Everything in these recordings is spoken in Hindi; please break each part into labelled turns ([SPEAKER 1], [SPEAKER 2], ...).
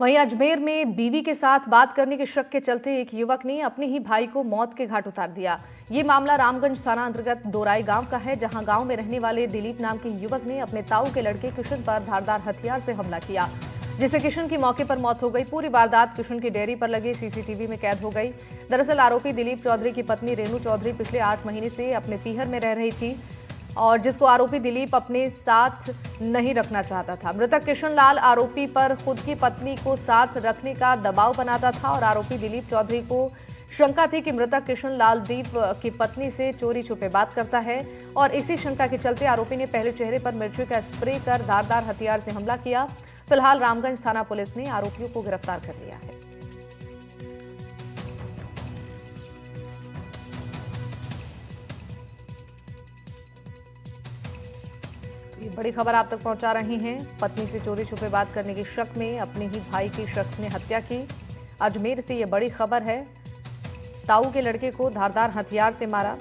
[SPEAKER 1] वहीं अजमेर में बीवी के साथ बात करने के शक के चलते एक युवक ने अपने ही भाई को मौत के घाट उतार दिया। ये मामला रामगंज थाना अंतर्गत दोराई गांव का है, जहां गांव में रहने वाले दिलीप नाम के युवक ने अपने ताऊ के लड़के किशन पर धारदार हथियार से हमला किया, जिससे किशन की मौके पर मौत हो गई। पूरी वारदात किशन की डेयरी पर लगे सीसीटीवी में कैद हो गई। दरअसल आरोपी दिलीप चौधरी की पत्नी रेणु चौधरी पिछले 8 महीने से अपने पीहर में रह रही थी और जिसको आरोपी दिलीप अपने साथ नहीं रखना चाहता था। मृतक किशन लाल आरोपी पर खुद की पत्नी को साथ रखने का दबाव बनाता था और आरोपी दिलीप चौधरी को शंका थी कि मृतक किशन लाल दीप की पत्नी से चोरी छुपे बात करता है और इसी शंका के चलते आरोपी ने पहले चेहरे पर मिर्ची का स्प्रे कर धारदार हथियार से हमला किया। फिलहाल रामगंज थाना पुलिस ने आरोपियों को गिरफ्तार कर लिया है। ये बड़ी खबर आप तक पहुंचा रही हैं। पत्नी से चोरी छुपे बात करने के शक में अपने ही भाई की शख्स ने हत्या की। अजमेर से ये बड़ी खबर है। ताऊ के लड़के को धारदार हथियार से मारा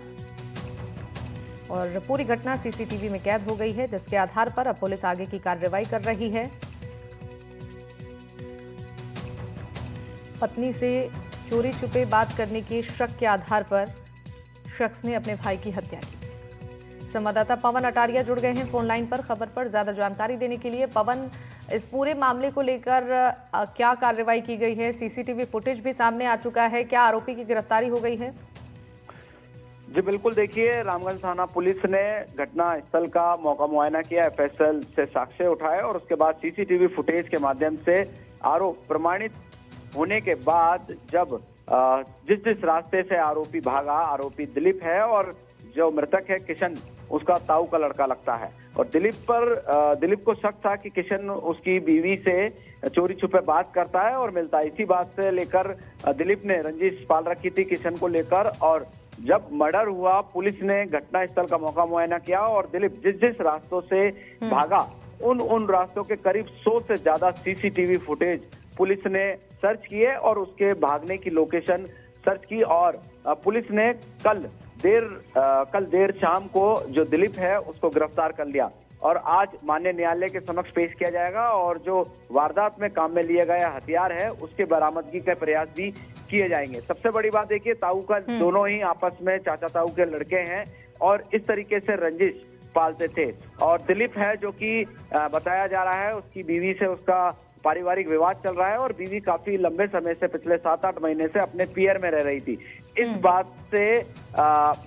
[SPEAKER 1] और पूरी घटना सीसीटीवी में कैद हो गई है, जिसके आधार पर अब पुलिस आगे की कार्रवाई कर रही है। पत्नी से चोरी छुपे बात करने के शक के आधार पर शख्स ने अपने भाई की हत्या की। संवाददाता पवन अटारिया जुड़ गए हैं फोन लाइन पर खबर पर ज्यादा जानकारी देने के लिए। पवन, इस पूरे मामले को लेकर क्या कार्रवाई की गई है? सीसीटीवी फुटेज भी सामने आ चुका है, क्या आरोपी की गिरफ्तारी हो गई है?
[SPEAKER 2] जी बिल्कुल, देखिए रामगंज थाना पुलिस ने घटना स्थल का मौका मुआयना किया, एफएसएल से साक्ष्य उठाए और उसके बाद सीसीटीवी फुटेज के माध्यम से आरोप प्रमाणित होने के बाद जब जिस रास्ते से आरोपी भागा, आरोपी दिलीप है और जो मृतक है किशन उसका ताऊ का लड़का लगता है और दिलीप को शक था कि किशन उसकी बीवी से चोरी छुपे बात करता है और मिलता है। इसी बात से लेकर दिलीप ने रंजिश पाल रखी थी किशन को लेकर और जब मर्डर हुआ पुलिस ने घटना स्थल का मौका मुआयना किया और दिलीप जिस रास्तों से भागा उन रास्तों के करीब 100 से ज्यादा सीसीटीवी फुटेज पुलिस ने सर्च किए और उसके भागने की लोकेशन सर्च की और पुलिस ने कल देर शाम को जो दिलीप है उसको गिरफ्तार कर लिया और आज माननीय न्यायालय के समक्ष पेश किया जाएगा और जो वारदात में काम में लिए गए हथियार है उसके बरामदगी के प्रयास भी किए जाएंगे। सबसे बड़ी बात देखिए, ताऊ का दोनों ही आपस में चाचा ताऊ के लड़के हैं और इस तरीके से रंजिश पालते थे और दिलीप है जो कि बताया जा रहा है उसकी बीवी से उसका पारिवारिक विवाद चल रहा है और बीवी काफी लंबे समय से पिछले 7-8 महीने से अपने पियर में रह रही थी। इस बात से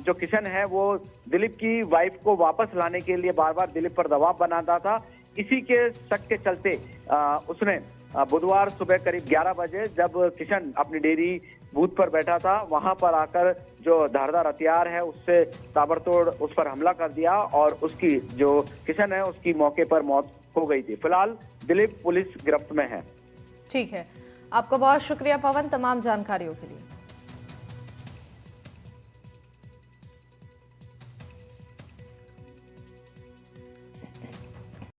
[SPEAKER 2] जो किशन है वो दिलीप की वाइफ को वापस लाने के लिए बार बार दिलीप पर दबाव बनाता था। इसी के शक के चलते उसने बुधवार सुबह करीब 11 बजे जब किशन अपनी डेयरी बूथ पर बैठा था वहां पर आकर जो धारदार हथियार है उससे ताबड़तोड़ उस पर हमला कर दिया और उसकी जो किशन है उसकी मौके पर मौत हो गई थी। फिलहाल दिलीप पुलिस गिरफ्त में है।
[SPEAKER 1] ठीक है, आपका बहुत शुक्रिया पवन तमाम जानकारियों के लिए।